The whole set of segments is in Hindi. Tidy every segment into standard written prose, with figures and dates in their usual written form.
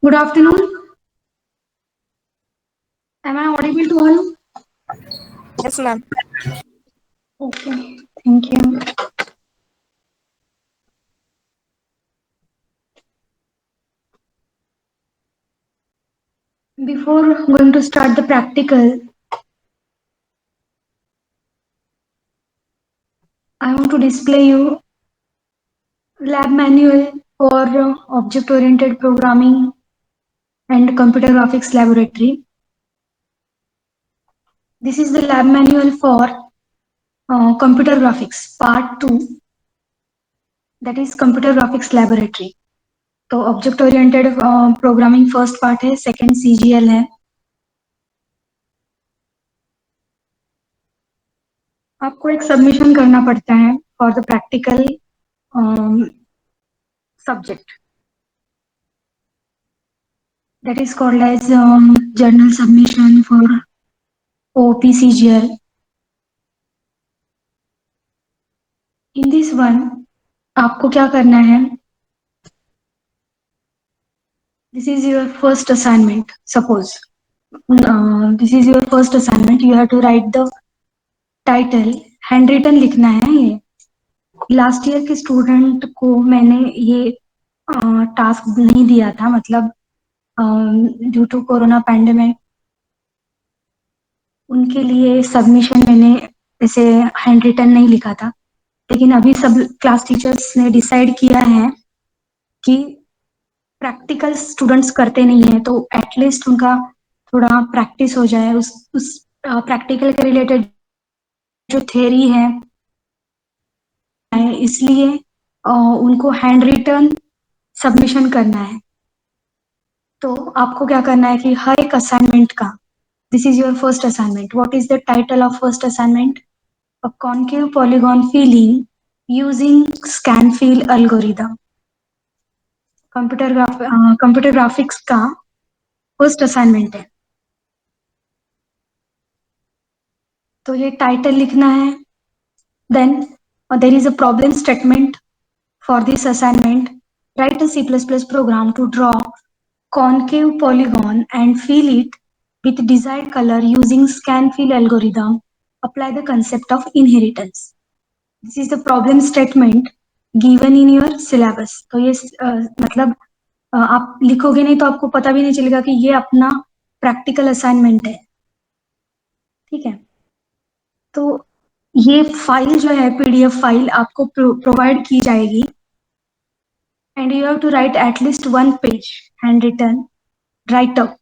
Good afternoon. Am I audible to all? Yes, ma'am. Okay, thank you. Before going to start the practical, I want to display you lab manual for object-oriented programming and computer graphics laboratory. This is the lab manual for computer graphics part 2, that is computer graphics laboratory. तो object oriented programming first part है, सेकंड सीजीएल है. आपको एक सबमिशन करना पड़ता है for the practical subject, that is called as journal submission for OPCGL. In this one आपको क्या करना है? This is your first assignment. Suppose this is your first assignment. You have to write the title. Hand written लिखना है. ये लास्ट ईयर के स्टूडेंट को मैंने ये टास्क नहीं दिया था, मतलब ड्यू टू कोरोना पैंडेमिक उनके लिए सबमिशन मैंने ऐसे हैंड रिटन नहीं लिखा था. लेकिन अभी सब क्लास टीचर्स ने डिसाइड किया है कि प्रैक्टिकल स्टूडेंट्स करते नहीं है, तो एटलीस्ट उनका थोड़ा प्रैक्टिस हो जाए. उस प्रैक्टिकल के रिलेटेड जो थ्योरी है, इसलिए उनको हैंड रिटन सबमिशन करना है. तो आपको क्या करना है कि हर एक असाइनमेंट का, this is your first assignment. What is the title of first assignment? A concave polygon filling using Scanfil algorithm. Computer graphics का फर्स्ट असाइनमेंट है। तो ये टाइटल लिखना है। Then there is a problem statement for this assignment. Write a C++ program to draw concave polygon and fill it with desired color using Scanfil algorithm. Apply the concept of inheritance. This is the problem statement given in your syllabus. तो ये मतलब आप लिखोगे नहीं तो आपको पता भी नहीं चलेगा कि ये अपना प्रैक्टिकल असाइनमेंट है। ठीक है, तो ये फाइल जो है PDF फाइल आपको प्रोवाइड की जाएगी and you have to write at least 1 page hand written write up.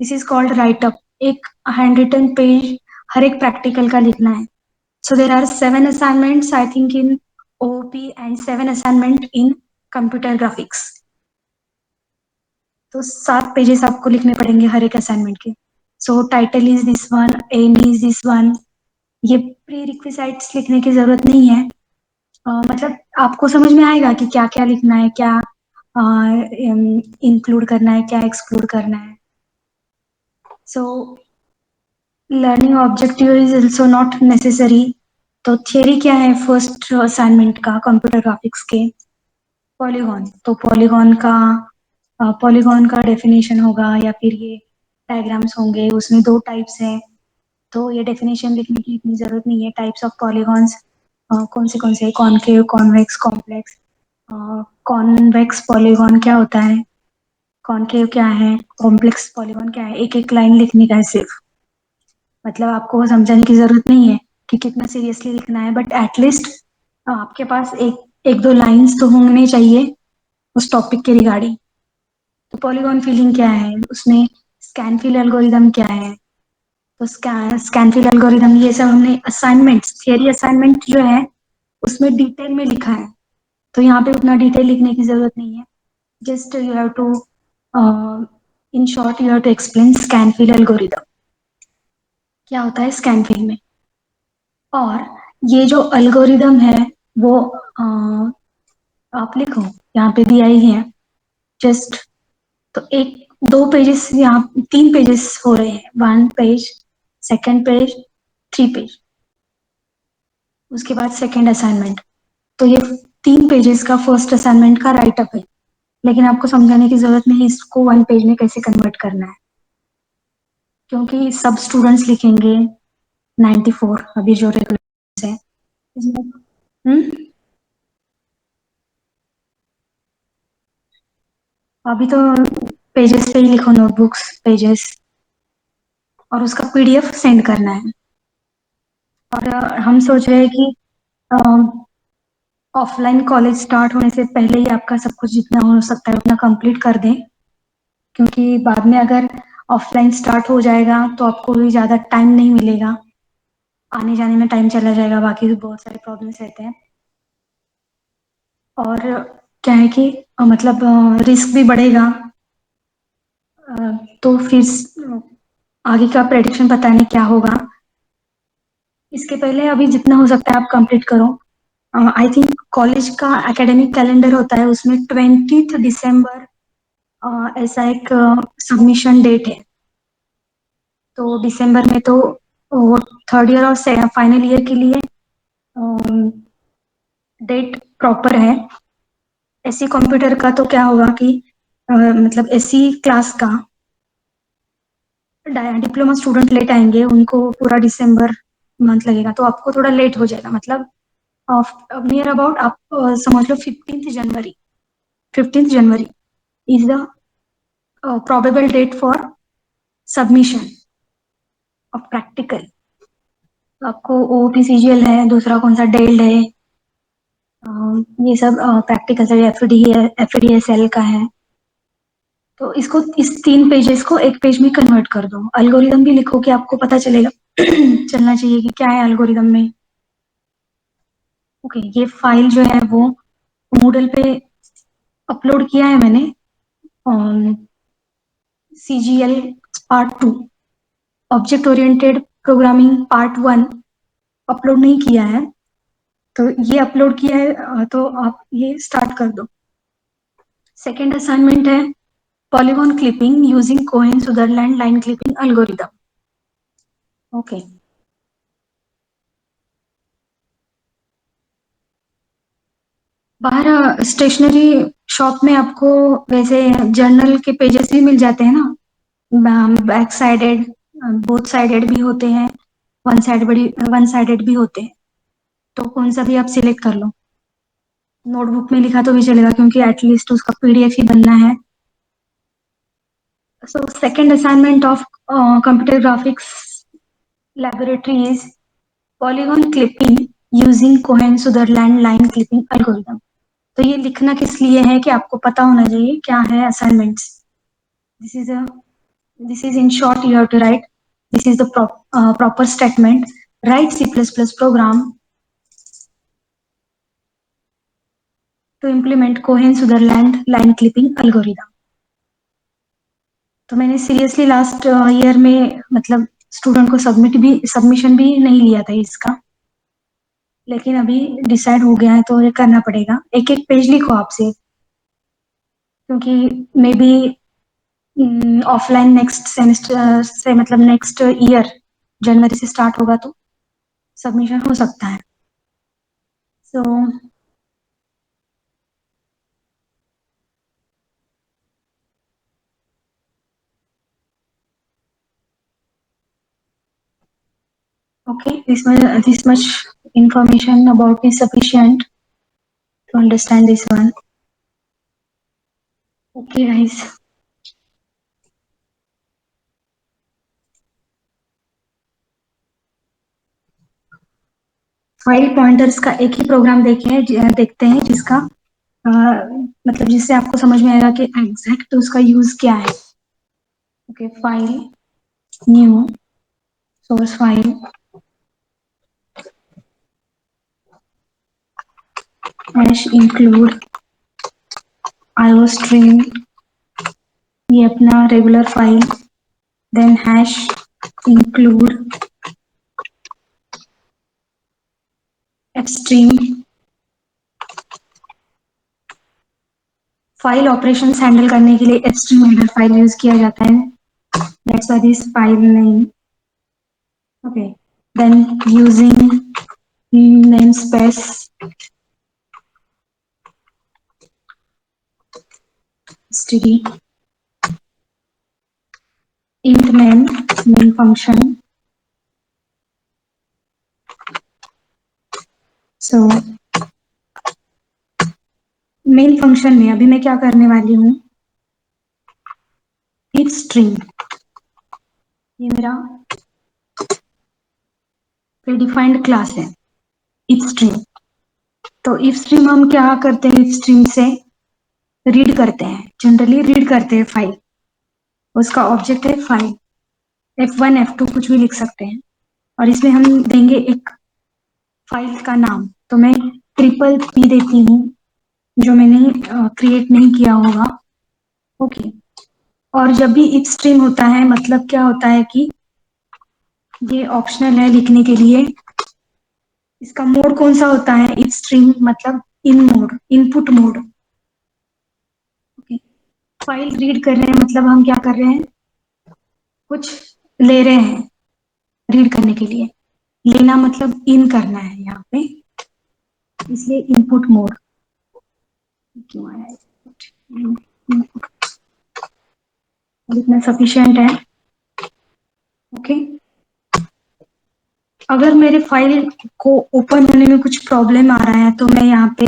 This is called write up. एक हैंड रिटन पेज हर एक प्रैक्टिकल का लिखना है। So there are 7 assignments, I think, in OOP and 7 assignment in computer graphics. तो 7 पेजेस आपको लिखने पड़ेंगे हर एक असाइनमेंट के। So title is this one, aim is this one. ये प्री रिक्विजिट्स लिखने की जरूरत नहीं है। मतलब आपको समझ में आएगा कि क्या क्या लिखना है, क्या इंक्लूड करना है, क्या एक्सक्लूड करना है। So learning objective is also not necessary. तो थियरी क्या है फर्स्ट असाइनमेंट का कंप्यूटर ग्राफिक्स के? पॉलीगॉन। तो पॉलीगॉन का डेफिनेशन होगा या फिर ये डायग्राम्स होंगे, उसमें 2 टाइप्स हैं। तो ये डेफिनेशन लिखने की इतनी जरूरत नहीं है। टाइप्स ऑफ पॉलीगॉन्स कौन से? Concave, convex, complex. Convex polygon क्या होता है, कॉनकेव क्या है, कॉम्प्लेक्स पॉलीगॉन क्या है, एक एक लाइन लिखने का है सिर्फ। मतलब आपको समझाने की जरूरत नहीं है कि कितना सीरियसली लिखना है, बट एटलीस्ट आपके पास एक दो लाइंस तो होने चाहिए उस टॉपिक के रिगार्डिंग। तो पॉलीगॉन फिलिंग क्या है, उसमें स्कैनफिल एल्गोरिदम क्या है। तो स्कैनफिल एल्गोरिदम ये सब हमने असाइनमेंट, थियरी असाइनमेंट जो है उसमें डिटेल में लिखा है। तो यहाँ पे उतना डिटेल लिखने की जरूरत नहीं है। Just you have to in short you have to explain scan fill algorithm क्या होता है स्कैनफिल में। और ये जो एल्गोरिदम है वो आप लिखो, यहाँ पे भी आई है जस्ट। तो 1-2 पेजेस, यहाँ 3 पेजेस हो रहे हैं। 1 पेज, सेकेंड पेज, 3 पेज, उसके बाद सेकेंड असाइनमेंट। तो ये 3 पेजेस का फर्स्ट असाइनमेंट का राइट अप है। लेकिन आपको समझाने की जरूरत नहीं इसको 1 पेज में कैसे कन्वर्ट करना है, क्योंकि सब स्टूडेंट्स लिखेंगे 94 अभी जो रेगुलर है। अभी तो पेजेस पे ही लिखो, नोटबुक्स पेजेस, और उसका PDF सेंड करना है। और हम सोच रहे हैं कि ऑफलाइन कॉलेज स्टार्ट होने से पहले ही आपका सब कुछ जितना हो सकता है उतना कंप्लीट कर दें, क्योंकि बाद में अगर ऑफलाइन स्टार्ट हो जाएगा तो आपको भी ज़्यादा टाइम नहीं मिलेगा, आने जाने में टाइम चला जाएगा, बाकी भी बहुत सारे प्रॉब्लम्स रहते हैं। और क्या है कि मतलब रिस्क भी बढ़ेगा। तो फिर आगे का प्रेडिक्शन पता नहीं क्या होगा। इसके पहले अभी जितना हो सकता है आप कंप्लीट करो। आई थिंक कॉलेज का एकेडमिक कैलेंडर होता है, उसमें 20 दिसंबर ऐसा एक सबमिशन डेट है। तो दिसंबर में तो वो थर्ड ईयर और फाइनल ईयर के लिए डेट प्रॉपर है। एससी कंप्यूटर का तो क्या होगा कि मतलब एससी क्लास का डिप्लोमा स्टूडेंट लेट आएंगे, उनको पूरा दिसंबर मंथ लगेगा, तो आपको थोड़ा लेट हो जाएगा। मतलब नियर अबाउट आप समझ लो 15th January. 15th January is the probable date for submission of practical। आपको OOP CGL है, दूसरा कौन सा डेल्ड है, ये सब प्रैक्टिकल है। FDSL का है। तो इसको इस 3 पेजेस को 1 पेज में कन्वर्ट कर दो। एल्गोरिदम भी लिखो कि आपको पता चलेगा चलना चाहिए कि क्या है एल्गोरिदम में। ओके, ये फाइल जो है वो मूडल पे अपलोड किया है मैंने। CGL part 2, object oriented programming part 1 upload नहीं किया है। तो ये अपलोड किया है, तो आप ये स्टार्ट कर दो। सेकेंड असाइनमेंट है polygon clipping using Cohen Sutherland line clipping algorithm. Okay, बाहर स्टेशनरी शॉप में आपको वैसे जर्नल के पेजेस भी मिल जाते हैं ना, बैक साइडेड, बोथ साइडेड भी होते हैं, वन साइडेड भी होते हैं। तो कौन सा भी आप सिलेक्ट कर लो। नोटबुक में लिखा तो भी चलेगा क्योंकि एटलीस्ट उसका पीडीएफ ही बनना है। So second assignment of computer graphics laboratory is polygon clipping using Cohen Sutherland line clipping algorithm। तो ये लिखना किस लिए है कि आपको पता होना चाहिए क्या है assignments. This is a this is in short you have to write, this is the proper statement, write C++ program to implement Cohen Sutherland line clipping algorithm। तो मैंने सीरियसली लास्ट ईयर में मतलब स्टूडेंट को सबमिशन भी नहीं लिया था इसका, लेकिन अभी डिसाइड हो गया है तो ये करना पड़ेगा। एक एक पेज लिखो आपसे, क्योंकि may be offline next semester से मतलब नेक्स्ट ईयर जनवरी से स्टार्ट होगा तो सबमिशन हो सकता है। सो okay, this much information about is sufficient to understand this one। Okay guys, file pointers का एक ही प्रोग्राम देखते हैं जिसका मतलब जिससे आपको समझ में आएगा कि एग्जैक्ट उसका यूज क्या है। Okay, file, new, source file, hash include iostream, ये अपना regular file, then hash include fstream. File operations handle करने के लिए एफस्ट्रीम हेडर फाइल यूज किया जाता है, that's why this file name. Okay, then using namespace std int main function। So main function में अभी मैं क्या करने वाली हूँ, इफ स्ट्रीम, ये मेरा प्रीडिफाइंड क्लास है इफ स्ट्रीम। तो इफ स्ट्रीम हम क्या करते हैं, इफ स्ट्रीम से रीड करते हैं, जनरली रीड करते हैं फाइल, उसका ऑब्जेक्ट है फाइल, F1 F2 कुछ भी लिख सकते हैं, और इसमें हम देंगे एक फाइल का नाम। तो मैं ट्रिपल पी देती हूँ जो मैंने क्रिएट नहीं किया होगा। ओके, और जब भी इफ स्ट्रीम होता है मतलब क्या होता है कि ये ऑप्शनल है लिखने के लिए, इसका मोड कौन सा होता है, इफ स्ट्रीम मतलब in mode, input mode. Okay, file read कर रहे हैं मतलब हम क्या कर रहे हैं, कुछ ले रहे हैं रीड करने के लिए, लेना मतलब इन करना है यहाँ पे, इसलिए इनपुट मोड। क्यों आया है input, इतना सफिशिएंट है। ओके, अगर मेरे फाइल को ओपन होने में कुछ प्रॉब्लम आ रहा है तो मैं यहाँ पे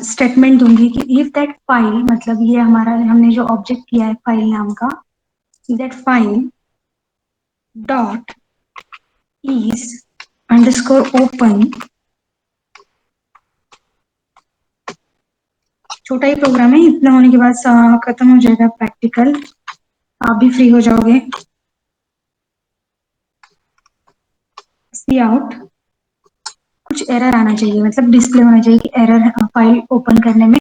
स्टेटमेंट दूंगी कि इफ दैट फाइल, मतलब ये हमारा हमने जो ऑब्जेक्ट किया है फाइल नाम का, that file dot is underscore open, छोटा ही प्रोग्राम है, इतना होने के बाद खत्म हो जाएगा प्रैक्टिकल, आप भी फ्री हो जाओगे। सी आउट, कुछ एरर आना चाहिए, मतलब डिस्प्ले होना चाहिए कि एरर है, फाइल ओपन करने में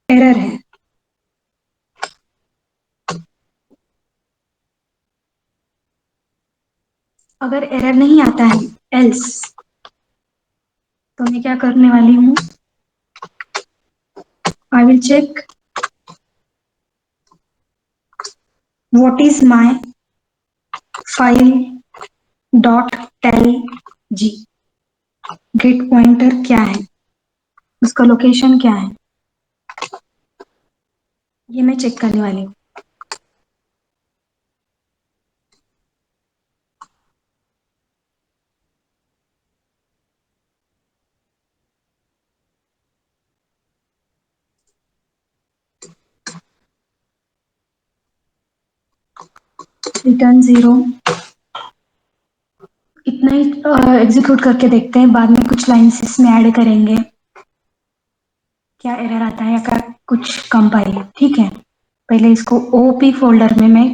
एरर है। अगर एरर नहीं आता है एल्स, तो मैं क्या करने वाली हूँ, I will check what is my file dot tellg, get pointer क्या है, उसका लोकेशन क्या है, ये मैं चेक करने वाली हूँ। रिटर्न 0, इतना ही एग्जीक्यूट करके देखते हैं, बाद में कुछ लाइन्स इसमें ऐड करेंगे, क्या एरर आता है या क्या कुछ कंपाइल। ठीक है, पहले इसको ओपी फोल्डर में मैं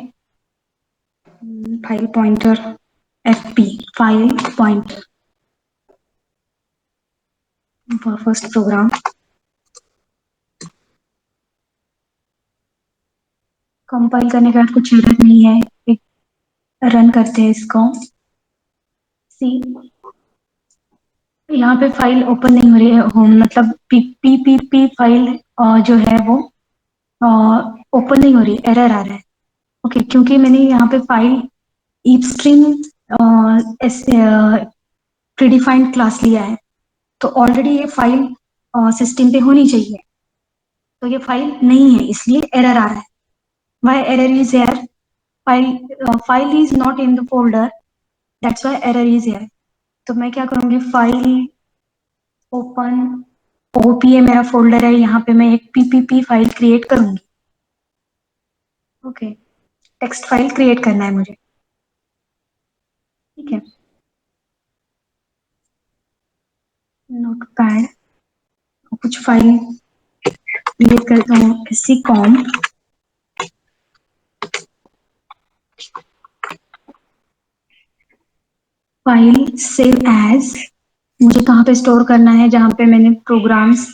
file pointer FP file pointer first program compile करने के बाद कुछ एरर नहीं है, एक रन करते हैं इसको। सी, यहाँ पे फाइल ओपन नहीं हो रही है, होम मतलब पी फाइल जो है वो ओपन नहीं हो रही, एरर आ रहा है। ओके, क्योंकि मैंने यहाँ पे फाइल ईपस्ट्रीम प्रीडिफाइंड क्लास लिया है, तो ऑलरेडी ये फाइल सिस्टम पे होनी चाहिए, तो ये फाइल नहीं है इसलिए एरर आ रहा है। Why error is air, file is not in the folder, that's why error is air. तो मैं क्या करूँगी, फाइल ओपन ओपीए मेरा फोल्डर है, यहाँ पे मैं एक पीपीपी फाइल क्रिएट करूंगी। ओके, टेक्स्ट फाइल क्रिएट करना है मुझे। ठीक है, नोटपैड कुछ फाइल क्रिएट करता हूँ, सी कॉम फाइल सेव एज, मुझे कहाँ पे स्टोर करना है, जहाँ पे मैंने प्रोग्राम्स,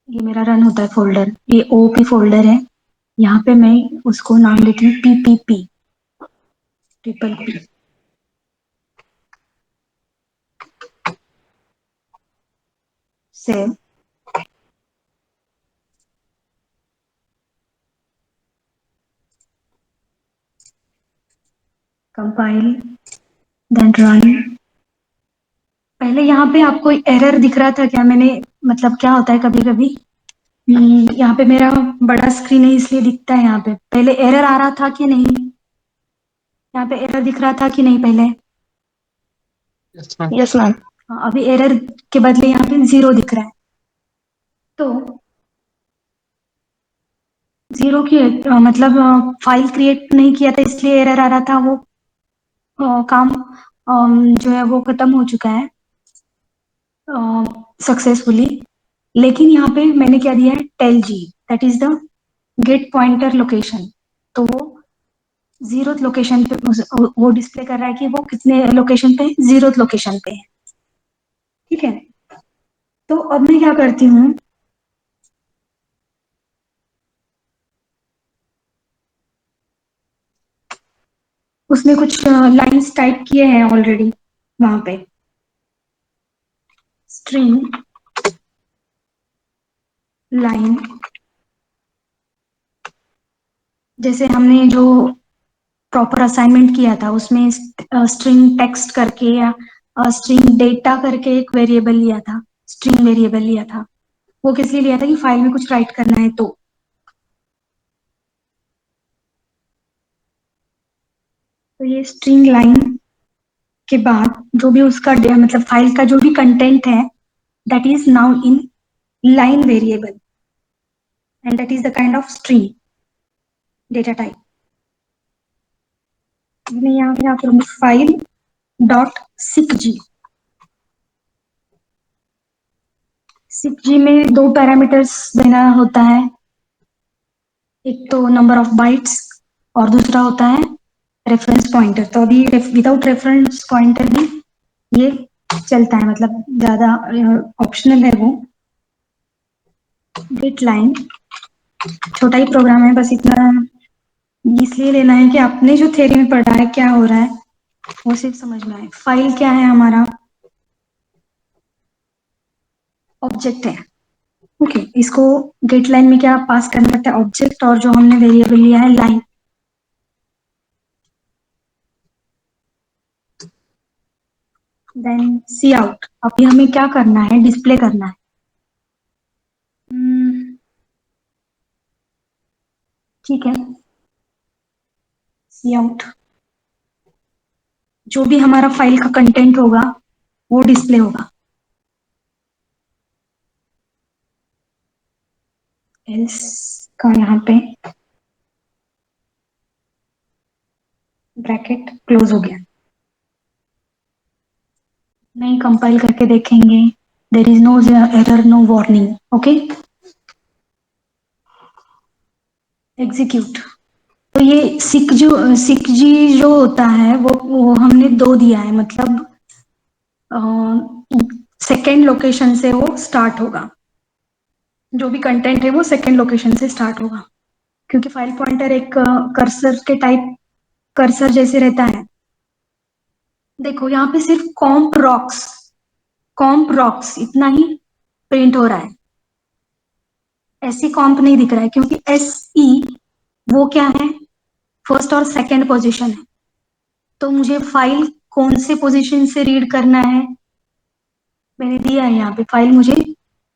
ये मेरा रन होता है फोल्डर, ये ओपी फोल्डर है, यहाँ पे मैं उसको नाम देती हूँ PPP triple P. Save, compile, then run. पहले यहाँ पे आपको एरर दिख रहा था क्या, मैंने मतलब क्या होता है कभी कभी, यहाँ पे मेरा बड़ा स्क्रीन है इसलिए दिखता है, यहाँ पे पहले एरर आ रहा था कि नहीं, यहाँ पे एरर दिख रहा था कि नहीं पहले। Yes ma'am. हाँ, अभी एरर के बदले यहाँ पे 0 दिख रहा है, तो 0 की मतलब फाइल क्रिएट नहीं किया था इसलिए एरर आ रहा था, वो काम जो है वो खत्म हो चुका है सक्सेसफुली। लेकिन यहाँ पे मैंने क्या दिया है, tellg, that is the get pointer location, तो वो 0th लोकेशन पे वो डिस्प्ले कर रहा है कि वो कितने लोकेशन पे, 0th लोकेशन पे है। ठीक है, तो अब मैं क्या करती हूँ, उसने कुछ लाइंस टाइप किए हैं ऑलरेडी वहां पे, स्ट्रिंग लाइन, जैसे हमने जो प्रॉपर असाइनमेंट किया था उसमें स्ट्रिंग टेक्स्ट करके या स्ट्रिंग डेटा करके एक वेरिएबल लिया था, स्ट्रिंग वेरिएबल लिया था, वो किस लिए लिया था कि फाइल में कुछ राइट करना है, तो ये स्ट्रिंग लाइन के बाद जो भी उसका मतलब फाइल का जो भी कंटेंट है, that is now in line variable and that is the kind of string data type. मैं यहाँ पे क्या करूँगी, फाइल डॉट सिक जी, सिक जी में दो पैरामीटर्स देना होता है, एक तो नंबर ऑफ बाइट्स और दूसरा होता है रेफरेंस पॉइंटर। तो अभी विदाउट रेफरेंस पॉइंटर भी ये चलता है, मतलब ज्यादा ऑप्शनल है वो। गेट लाइन छोटा ही प्रोग्राम है, बस इतना इसलिए लेना है कि आपने जो थ्योरी में पढ़ा है क्या हो रहा है, वो सिर्फ समझ में आए। फाइल क्या है हमारा? ऑब्जेक्ट है। ओके, इसको गेट लाइन में क्या पास करना पड़ता है? ऑब्जेक्ट, और जो हमने वेरिएबल लिया है लाइन। देन सी आउट, अभी हमें क्या करना है? डिस्प्ले करना है। ठीक है, सी आउट, जो भी हमारा फाइल का कंटेंट होगा वो डिस्प्ले होगा। एल्स का यहाँ पे ब्रैकेट क्लोज हो गया। नहीं, कंपाइल करके देखेंगे। There is no error, no warning. Okay, execute. तो ये सिक जी जो होता है वो हमने दो दिया है, मतलब सेकेंड लोकेशन से वो स्टार्ट होगा। जो भी कंटेंट है वो सेकेंड लोकेशन से स्टार्ट होगा, क्योंकि फाइल पॉइंटर एक कर्सर के टाइप, कर्सर जैसे रहता है। देखो यहाँ पे सिर्फ कॉम्प रॉक्स इतना ही प्रिंट हो रहा है। ऐसी कॉम्प नहीं दिख रहा है, क्योंकि एस ई वो क्या है? फर्स्ट और सेकेंड पोजीशन है। तो मुझे फाइल कौन से पोजीशन से रीड करना है? मैंने दिया है यहाँ पे, फाइल मुझे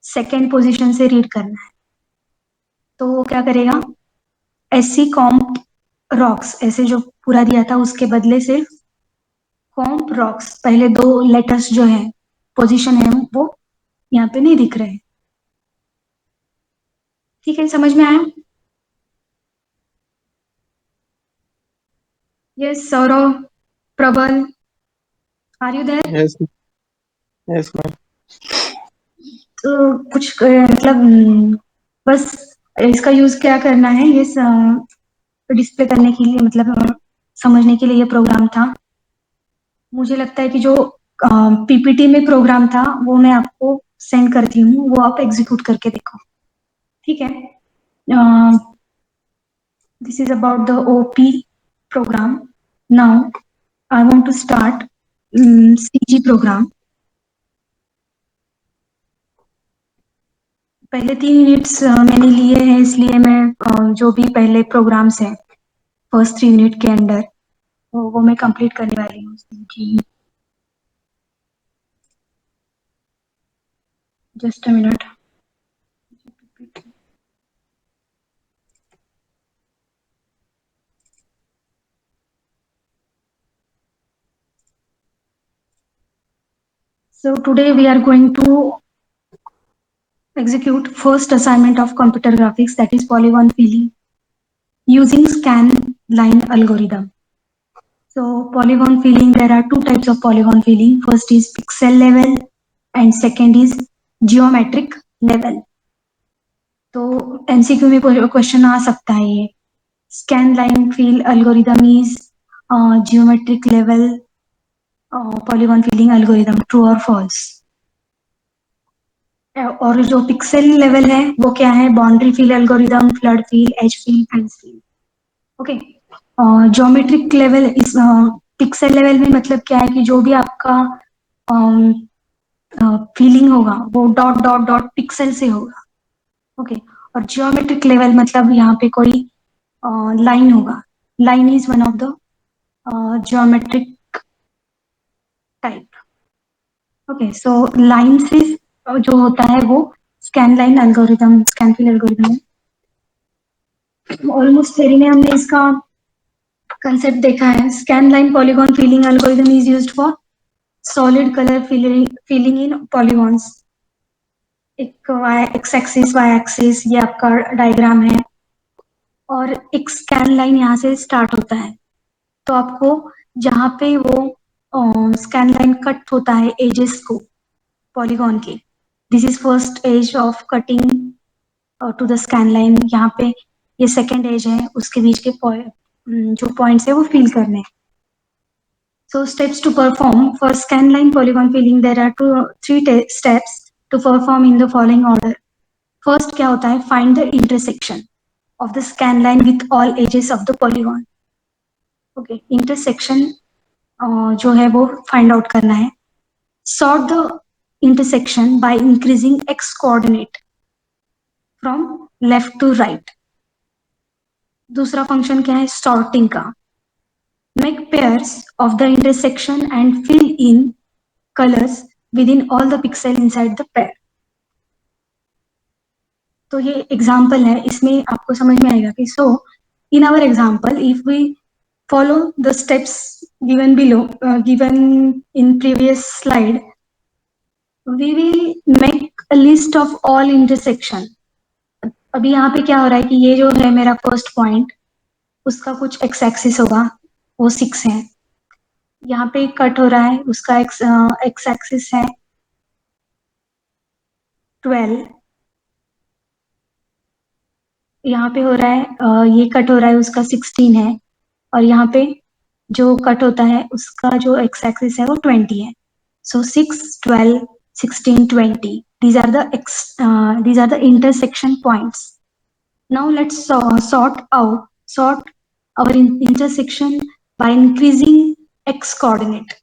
सेकेंड पोजीशन से रीड करना है। तो वो क्या करेगा? एससी कॉम्प रॉक्स, ऐसे जो पूरा दिया था उसके बदले सिर्फ कॉम्प रॉक्स, पहले दो लेटर्स जो है पोजीशन है वो यहाँ पे नहीं दिख रहे। ठीक है, समझ में आया? Yes Saurabh, Prabal, are you there? Yes, yes, ma'am. तो कुछ मतलब बस इसका यूज क्या करना है, ये डिस्प्ले करने के लिए, मतलब समझने के लिए ये प्रोग्राम था। मुझे लगता है कि जो पीपीटी में प्रोग्राम था वो मैं आपको सेंड करती हूँ, वो आप एग्जीक्यूट करके देखो। ठीक है, this is about the OP program. Now I want to start CG program. पहले 3 यूनिट्स मैंने लिए हैं, इसलिए मैं जो भी पहले प्रोग्राम्स हैं फर्स्ट 3 यूनिट के अंडर वो मैं कंप्लीट करने वाली हूँ जी। Just a minute. So today we are going to execute first assignment of computer graphics, that is polygon filling using scan line algorithm. So polygon filling, there are two types of polygon filling. First is pixel level and second is geometric level. तो एमसीक्यू में क्वेश्चन आ सकता है ये, scan line fill algorithm is geometric level polygon filling algorithm, true or false? और जो पिक्सेल लेवल है वो क्या है? Boundary fill algorithm, flood fill, edge fill, fence fill. Okay, geometric level इस पिक्सेल लेवल में मतलब क्या है कि जो भी आपका फीलिंग होगा वो डॉट डॉट डॉट पिक्सेल से होगा। ओके, और जियोमेट्रिक लेवल मतलब यहाँ पे कोई लाइन होगा। Line is one of the geometric type. Okay, so line से जो होता है वो scan line algorithm, scan fill algorithm. Almost theory में हमने इसका कंसेप्ट देखा है। Scan line polygon filling algorithm is used for solid colour filling in polygons. एक एक्स एक्सिस, वाई एक्सिस, ये आपका डायग्राम है, और एक स्कैन लाइन यहाँ से स्टार्ट होता है। तो आपको जहाँ पे वो स्कैन लाइन कट होता है एजेस को पॉलीगॉन के, this is first edge of cutting to the scan line. यहाँ पे ये सेकेंड एज है, उसके बीच के जो पॉइंट्स है वो फिल करने हैं। So steps to perform for scanline polygon filling, there are three steps to perform in the following order. First क्या होता है? Find the intersection of the scan line with all edges of the polygon. Okay, intersection जो है वो फाइंड आउट करना है. Sort the intersection by increasing X coordinate from left to right. दूसरा फंक्शन क्या है? सॉर्टिंग का. Make pairs of the intersection and fill in colours with in all the pixel inside the pair. तो ये एग्जाम्पल है, इसमें आपको समझ में आएगा कि in our example if we follow the steps given below, given in previous slide, we will make a list of all intersection. अभी यहाँ पे क्या हो रहा है कि ये जो है मेरा फर्स्ट पॉइंट, उसका कुछ एक्स एक्सिस होगा, वो 6 है. यहाँ पे कट हो रहा है, उसका एक्स एक्सिस है 12. यहाँ पे हो रहा है ये कट हो रहा है, उसका 16 है. और यहाँ पे जो कट होता है उसका जो एक्स एक्सिस है वो 20 है. So 6, 12, 16, 20. These are the intersection points. Now let's sort our intersection by increasing x coordinate.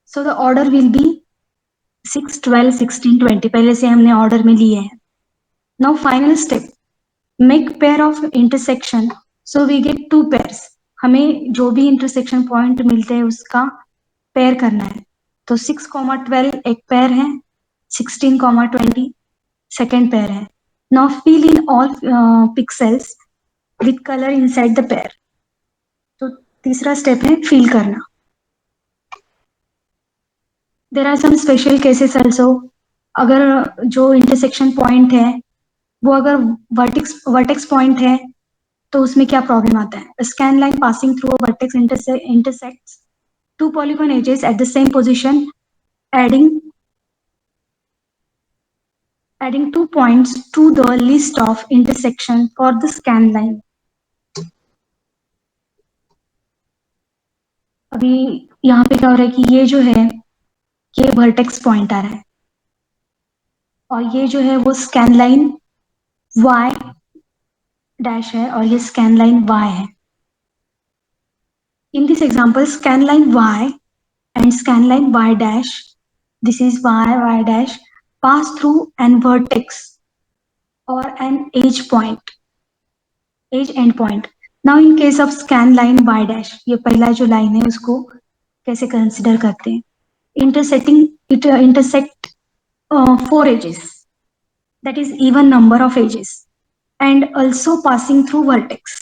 So the order will be 6, 12, 16, 20. पहले से हमने order में लिए हैं. Now final step, make pair of intersection. So we get 2 pairs. हमें जो भी intersection point मिलते हैं उसका पेयर करना है. तो 6, 12 एक पेयर है, 16, 20 सेकेंड पेयर है. Now fill in all pixels with colour inside the pair. तो तीसरा स्टेप है फिल करना. There are some special cases also. अगर जो इंटरसेक्शन पॉइंट है वो अगर वर्टेक्स पॉइंट है तो उसमें क्या प्रॉब्लम आता है? Scan line passing through a vertex intersects two polygon edges at the same position, adding 2 points to the list of intersection for the scan line. अभी यहाँ पे क्या हो रहा है कि ये जो है ये वर्टेक्स पॉइंट आ रहा है और ये जो है वो स्कैन लाइन y डैश है और ये स्कैन लाइन y है. In this example, scan line y and scan line y dash, this is y dash, pass through an vertex or an edge end point. Now in case of scan line y dash, ये पहला जो लाइन है उसको कैसे कंसिडर करते हैं? Intersect 4 edges, that is even number of edges, and also passing through vertex.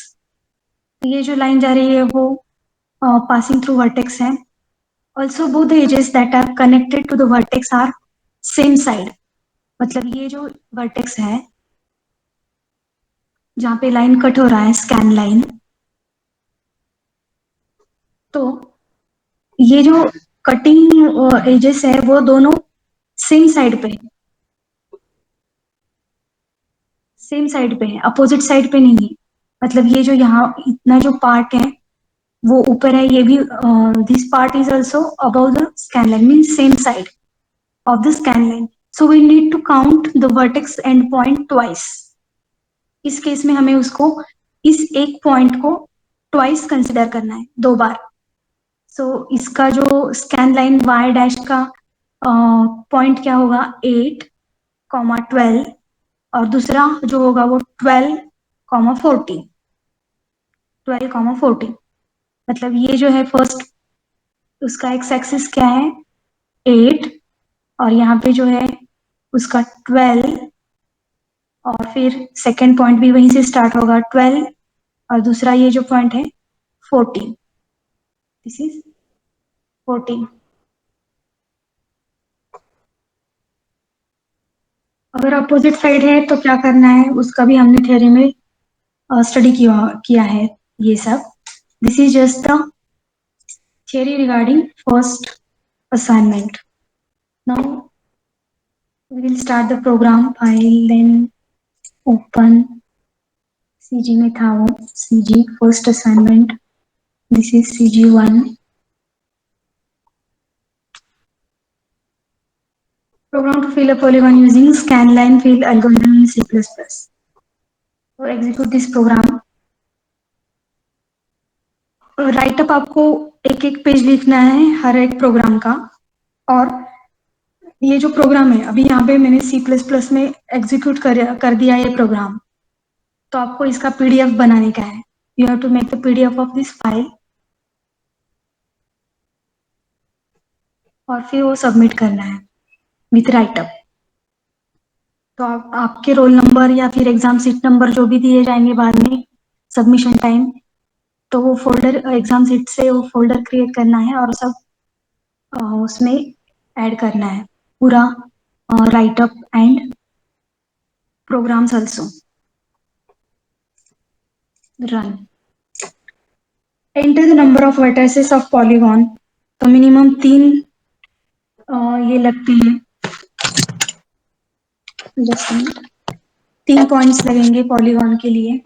ये जो लाइन जा रही है वो passing through vertex है. Also both the edges that are connected to the vertex are same side. मतलब ये जो vertex है जहाँ पे लाइन कट हो रहा है स्कैन लाइन, तो ये जो कटिंग एजेस है वो दोनों सेम साइड पे है, अपोजिट साइड पे नहीं है. मतलब ये जो यहाँ इतना जो पार्ट है वो ऊपर है, ये भी this part is also above the scan line, mean same side of the scan line. So we need to count the vertex and point twice. इस केस में हमें उसको इस एक पॉइंट को ट्वाइस कंसिडर करना है, 2 बार. सो इसका जो स्कैन लाइन y डैश का पॉइंट क्या होगा? 8, 12 और दूसरा जो होगा वो 12, 14. 12, 14 मतलब ये जो है फर्स्ट उसका एक्स एक्सिस क्या है? 8 और यहाँ पे जो है उसका 12 और फिर सेकेंड पॉइंट भी वहीं से स्टार्ट होगा 12 और दूसरा ये जो पॉइंट है 14. This is 14. अगर अपोजिट साइड है तो क्या करना है उसका भी हमने थ्योरी में स्टडी किया है ये सब. This is just the theory regarding first assignment. Now we will start the program file, then open CG में था वो CG first assignment. This is CG1. Program to fill a polygon using scanline fill algorithm in C++. So execute this program. Write up आपको एक एक पेज लिखना है हर एक प्रोग्राम का। और ये जो प्रोग्राम है अभी यहाँ पे मैंने C++ में एग्जीक्यूट कर दिया ये प्रोग्राम, तो आपको इसका PDF बनाने का है। You have to make the PDF of this file और फिर वो सबमिट करना है विथ राइटअप। तो आपके रोल नंबर या फिर एग्जाम सीट नंबर जो भी दिए जाएंगे बाद में सबमिशन टाइम, तो वो फोल्डर एग्जाम सीट से वो फोल्डर क्रिएट करना है और सब उसमें ऐड करना है पूरा write up and programs also run. Enter the number of vertices of polygon. तो मिनिमम 3 ये लगते हैं, जस्ट 3 पॉइंट्स लगेंगे पॉलीगॉन के लिए।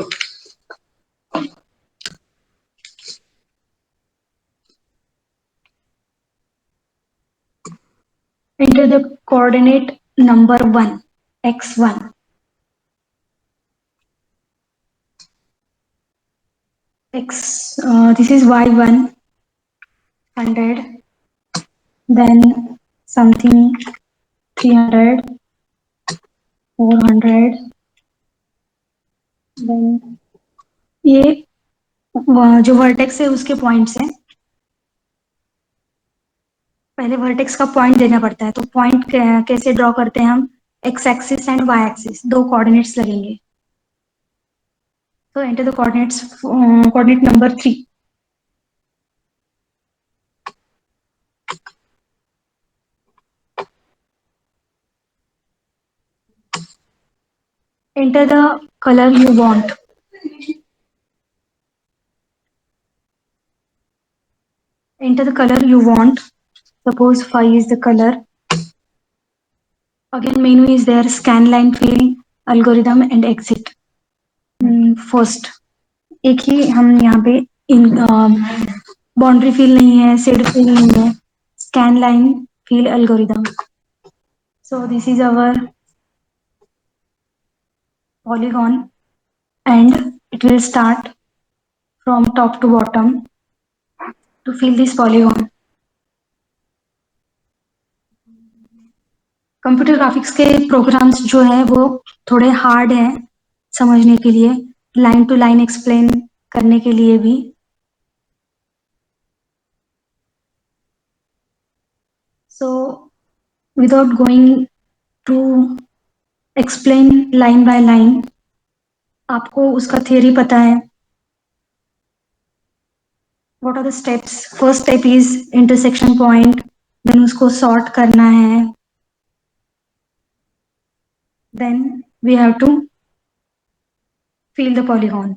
Enter the coordinate number 1 x1, this is y1 100, then something 300 400, then ये जो वर्टेक्स है उसके पॉइंट्स हैं। पहले वर्टेक्स का पॉइंट देना पड़ता है, तो पॉइंट कैसे ड्रॉ करते हैं हम, X axis and Y axis, 2 coordinates लगेंगे। तो enter the coordinates, coordinate number 3। Enter the colour you want. Enter the color you want. Suppose 5 is the color. Again, menu is there: scan line, fill, algorithm and exit. First, एक ही हम यहाँ पे इन बाउंड्री फिल नहीं है, शेड फिल नहीं है, scan line, fill, algorithm. So this is our polygon and it will start from top to bottom to fill this polygon. Computer graphics के प्रोग्राम्स जो है वो थोड़े हार्ड हैं समझने के लिए, लाइन टू लाइन एक्सप्लेन करने के लिए भी। So without going to explain line by line, आपको उसका थियरी पता है। What are the steps? First step is intersection point, then उसको सॉर्ट करना है, then we have to fill the polygon.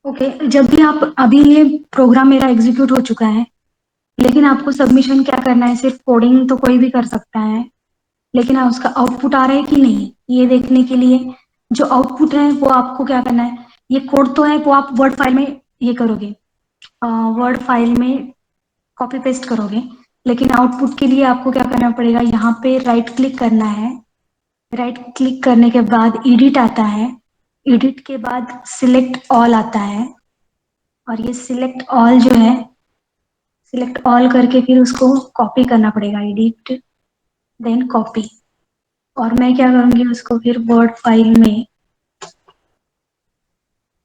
Okay, जब भी आप, अभी ये प्रोग्राम मेरा एग्जीक्यूट हो चुका है, लेकिन आपको सबमिशन क्या करना है, सिर्फ कोडिंग तो कोई भी कर सकता है, लेकिन उसका आउटपुट आ रहा है कि नहीं ये देखने के लिए जो आउटपुट है वो आपको क्या करना है, ये कोड तो है वो आप वर्ड फाइल में ये करोगे, वर्ड फाइल में कॉपी पेस्ट करोगे, लेकिन आउटपुट के लिए आपको क्या करना पड़ेगा, यहाँ पे राइट क्लिक करना है। राइट क्लिक करने के बाद एडिट आता है, एडिट के बाद सिलेक्ट ऑल आता है, और ये सिलेक्ट ऑल जो है, सिलेक्ट ऑल करके फिर उसको कॉपी करना पड़ेगा, एडिट देन कॉपी। और मैं क्या करूंगी, उसको फिर वर्ड फाइल में,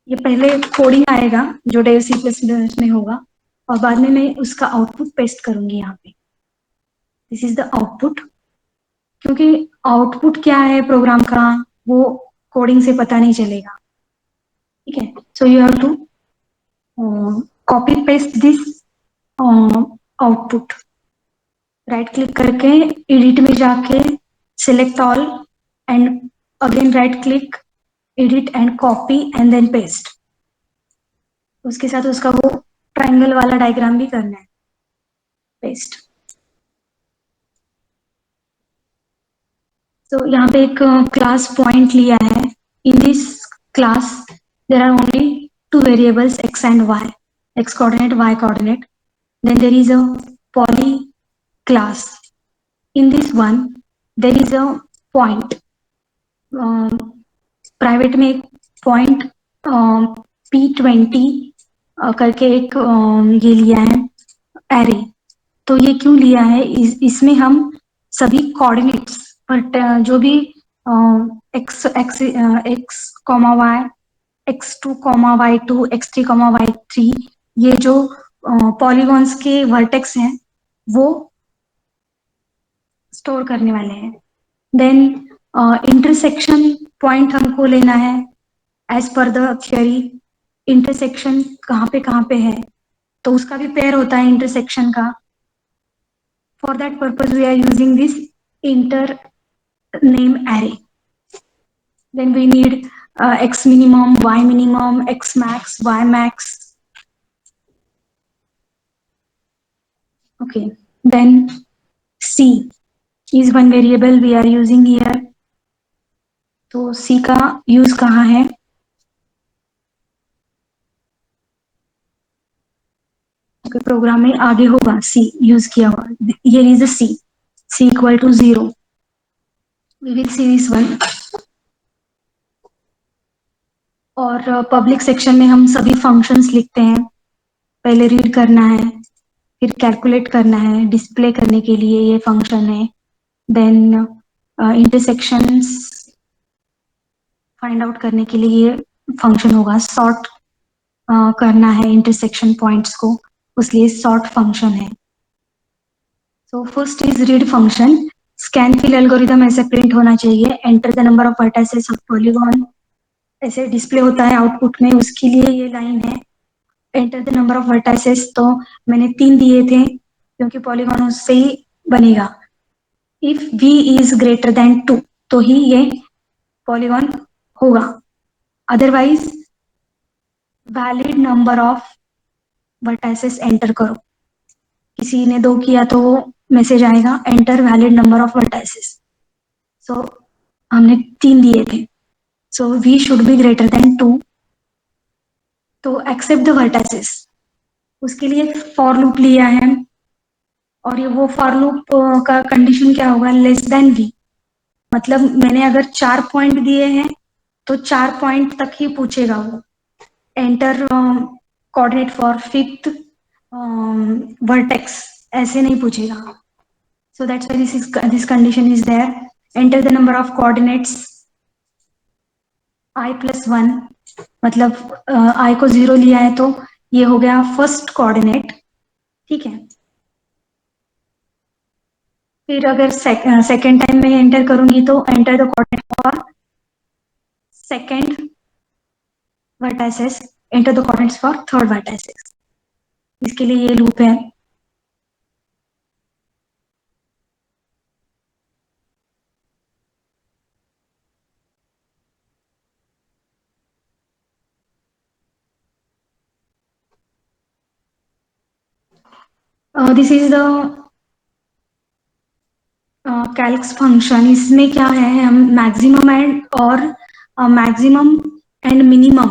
ये पहले कोडिंग आएगा जो डेव C++ में होगा, और बाद में मैं उसका आउटपुट पेस्ट करूंगी यहाँ पे। This is the output. क्योंकि आउटपुट क्या है प्रोग्राम का वो कोडिंग से पता नहीं चलेगा, ठीक है। So you have to copy paste this output. Right click करके एडिट में जाके select all and again right click, edit and copy and then paste. उसके साथ उसका वो ट्रायंगल वाला डायग्राम भी करना है, पेस्ट। तो यहाँ पे एक क्लास पॉइंट लिया है, in this class there are only two variables, x and y, x coordinate, y coordinate. Then there is a poly class. In this one, there is a point. Private में एक पॉइंट P20 करके एक ये लिया है एरे. तो ये क्यों लिया है, इसमें हम सभी कोऑर्डिनेट्स बट जो भी X X X comma Y, x2 comma y2, x3 comma y3, ये जो पॉलीगॉन्स के वर्टेक्स हैं वो स्टोर करने वाले हैं. देन इंटरसेक्शन पॉइंट हमको लेना है as per the theory. Intersection कहाँ पे है, तो उसका भी पेयर होता है इंटरसेक्शन का. For that purpose we are using this inter name array. Then we need x minimum, y minimum, x max, y max. Okay, then c is one variable we are using here. तो c का यूज कहाँ है, प्रोग्राम में आगे होगा सी यूज किया हुआ. Here is C, C equal to 0. We will see this one. और पब्लिक सेक्शन में हम सभी फंक्शंस लिखते हैं. पहले रीड करना है, फिर कैलकुलेट करना है, डिस्प्ले करने के लिए ये फंक्शन है. देन इंटरसेक्शंस फाइंड आउट करने के लिए ये फंक्शन होगा. सॉर्ट करना है इंटरसेक्शन पॉइंट्स को, उसलिए सॉर्ट फंक्शन है. So first is read function. Scan fill algorithm ऐसे प्रिंट होना चाहिए. Enter the number of vertices of polygon ऐसे डिस्प्ले होता है आउटपुट में, उसके लिए ये लाइन है. Enter the number of vertices, तो मैंने 3 दिए थे क्योंकि पॉलीगॉन उससे ही बनेगा. If v is greater than 2 तो ही ये पॉलीगॉन होगा. Otherwise valid number of vertices enter करो. किसी ने 2 किया तो वो मैसेज आएगा enter valid number of vertices. So हमने 3 दिए थे. So v should be greater than 2. तो एक्सेप्ट द वर्टाइसेस, उसके लिए फॉर लूप लिया है. और ये वो फॉर लूप का कंडीशन क्या होगा, लेस देन v. मतलब मैंने अगर 4 पॉइंट दिए हैं तो 4 पॉइंट तक ही पूछेगा वो. Enter coordinate for fifth vertex ऐसे नहीं पूछेगा. So that's why this condition is there. Enter the number of coordinates I plus 1. मतलब I को 0 लिया है तो ये हो गया फर्स्ट कोऑर्डिनेट. ठीक है. फिर अगर सेकेंड टाइम में एंटर करूंगी तो enter the coordinate for second vertices, enter the coordinates for third vertices. इसके लिए ये लूप है. This is the calcs function. इसमें क्या है, हम मैक्सिमम एंड और maximum and minimum,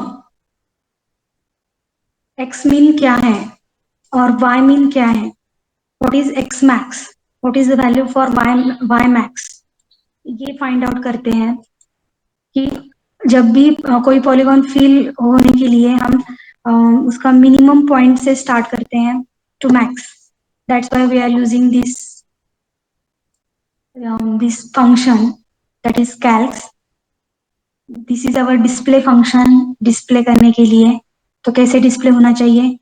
X mean क्या है और वाई मीन क्या है, what is X max, what is the value for Y max, ये फाइंड आउट करते हैं. कि जब भी कोई पॉलीगॉन फिल होने के लिए हम उसका मिनिमम पॉइंट से स्टार्ट करते हैं to max. That's why we are using this function that is calcs. This is our display function. Display करने के लिए तो कैसे डिस्प्ले होना चाहिए,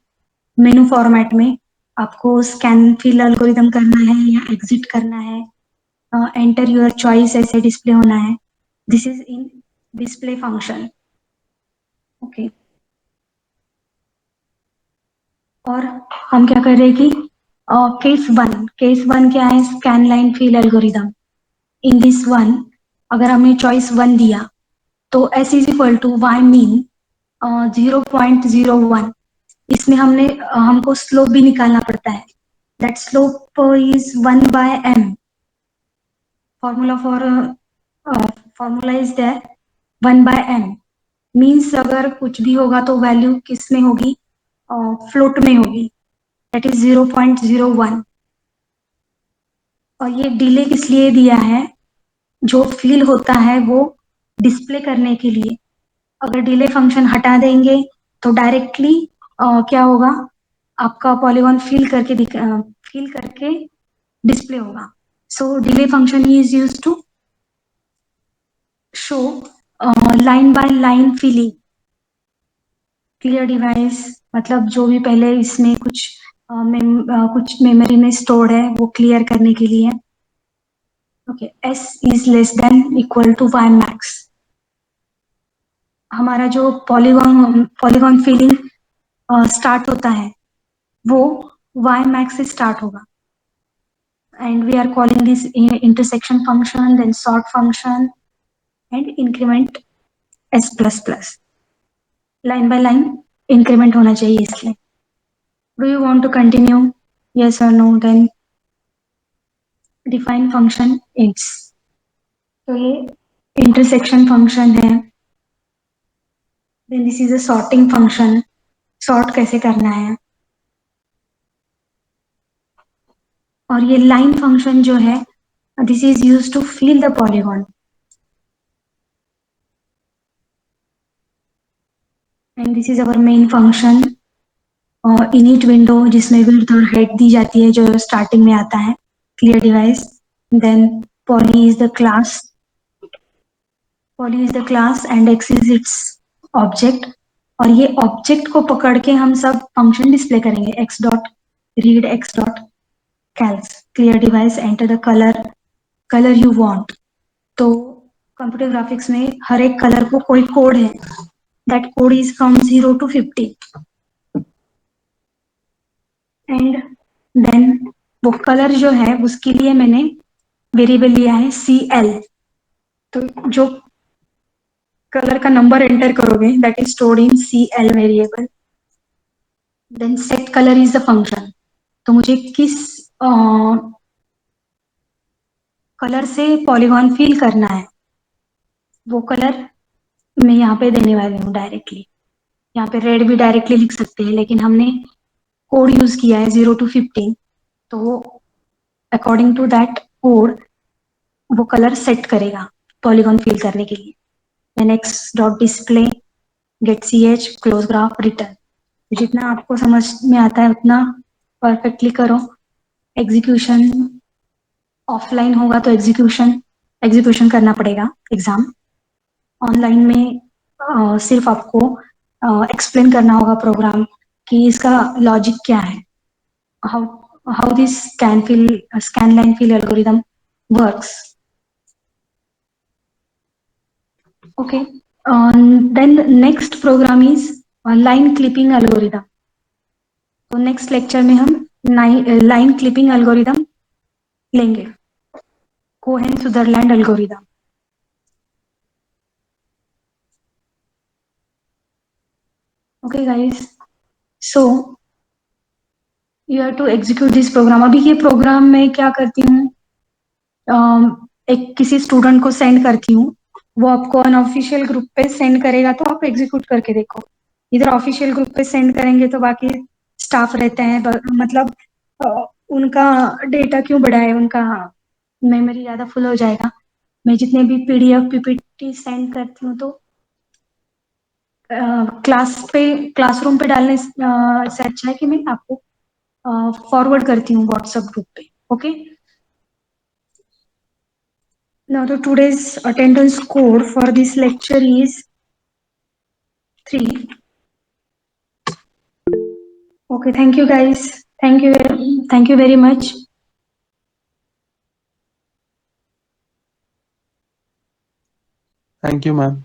मेनू फॉर्मेट में. आपको स्कैन फिल एल्गोरिथम करना है या एग्जिट करना है, एंटर योर चॉइस ऐसे डिस्प्ले होना है. This is in display function. Okay. और हम क्या कर रहे हैं कि केस वन क्या है, scan line fill algorithm. In this one अगर हमने चॉइस 1 दिया तो s is equal to Y mean 0.01. इसमें हमको स्लोप भी निकालना पड़ता है. That slope is 1/m. Formula is that 1/m. Means अगर कुछ भी होगा तो वैल्यू किस में होगी, फ्लोट में होगी, दैट इज 0.01। और ये डिले किस लिए दिया है, जो फील होता है वो डिस्प्ले करने के लिए। अगर डिले फंक्शन हटा देंगे तो डायरेक्टली क्या होगा, आपका पॉलीगॉन फील करके डिस्प्ले होगा। So delay function is use to show line by line filling. Clear device मतलब जो भी पहले इसमें कुछ मेमोरी में स्टोर्ड है वो क्लियर करने के लिए। Okay, S is less than equal to Y max. हमारा जो पॉलीगॉन पॉलीगॉन फीलिंग स्टार्ट होता है वो वाई मैक्स से स्टार्ट होगा। And we are calling this intersection function, then sort function and increment S plus plus. Line by line increment होना चाहिए इसलिए। Do you want to continue, yes और no? Then define function its. तो ये इंटरसेक्शन फंक्शन है। Then this is a sorting function, sort कैसे करना है। और ये लाइन फंक्शन जो है, this is use to fill the polygon. And this is our main function, init window जिसमें विड्थ और हाइट दी जाती है, जो स्टार्टिंग में आता है। Clear device. Then poly is the class, poly is the class and X is its object. और ये ऑब्जेक्ट को पकड़ के हम सब फंक्शन डिस्प्ले करेंगे, X dot read, x dot calcs. Clear device, enter the colour, colour you want. तो कंप्यूटर ग्राफिक्स में हर एक कलर को कोई कोड है, that code is from 0 to 50। And then वो कलर जो है उसके लिए मैंने वेरिएबल लिया है CL। तो जो कलर का नंबर एंटर करोगे that is stored in CL variable. Then set colour is the function. तो मुझे किस कलर से पॉलीगॉन फिल करना है वो कलर मैं यहाँ पे देने वाली हूँ डायरेक्टली। यहाँ पे रेड भी डायरेक्टली लिख सकते हैं, लेकिन हमने कोड यूज किया है 0 to 15, तो वो अकॉर्डिंग टू दैट कोड वो कलर सेट करेगा पॉलीगॉन फिल करने के लिए। Then X dot display get CH close graph return. जितना आपको समझ में आता है उतना परफेक्टली करो। एग्जीक्यूशन ऑफलाइन होगा तो एग्जीक्यूशन एग्जीक्यूशन करना पड़ेगा एग्जाम। ऑनलाइन में सिर्फ आपको एक्सप्लेन करना होगा प्रोग्राम कि इसका लॉजिक क्या है, how how this scan line fill algorithm works. Okay. Then next program is line clipping algorithm. तो नेक्स्ट लेक्चर में हम लाइन क्लिपिंग एल्गोरिदम लेंगे, Cohen Sutherland algorithm. Okay guys, so you have to execute this program. अभी ये प्रोग्राम मैं क्या करती हूँ, एक किसी स्टूडेंट को सेंड करती हूँ, वो आपको अनऑफिशियल ग्रुप पे सेंड करेगा तो आप एग्जीक्यूट करके देखो। इधर ऑफिशियल ग्रुप पे सेंड करेंगे तो बाकी स्टाफ रहते हैं, मतलब उनका डेटा क्यों बढ़ाए, उनका मेमोरी ज्यादा फुल हो जाएगा। मैं जितने भी PDF PPT सेंड करती हूँ तो क्लासरूम पे डालने से अच्छा है कि मैं आपको फॉरवर्ड करती हूँ व्हाट्सएप ग्रुप पे। Okay, now the today's attendance code for this lecture is 3. Okay, thank you guys, thank you very much. Thank you, ma'am.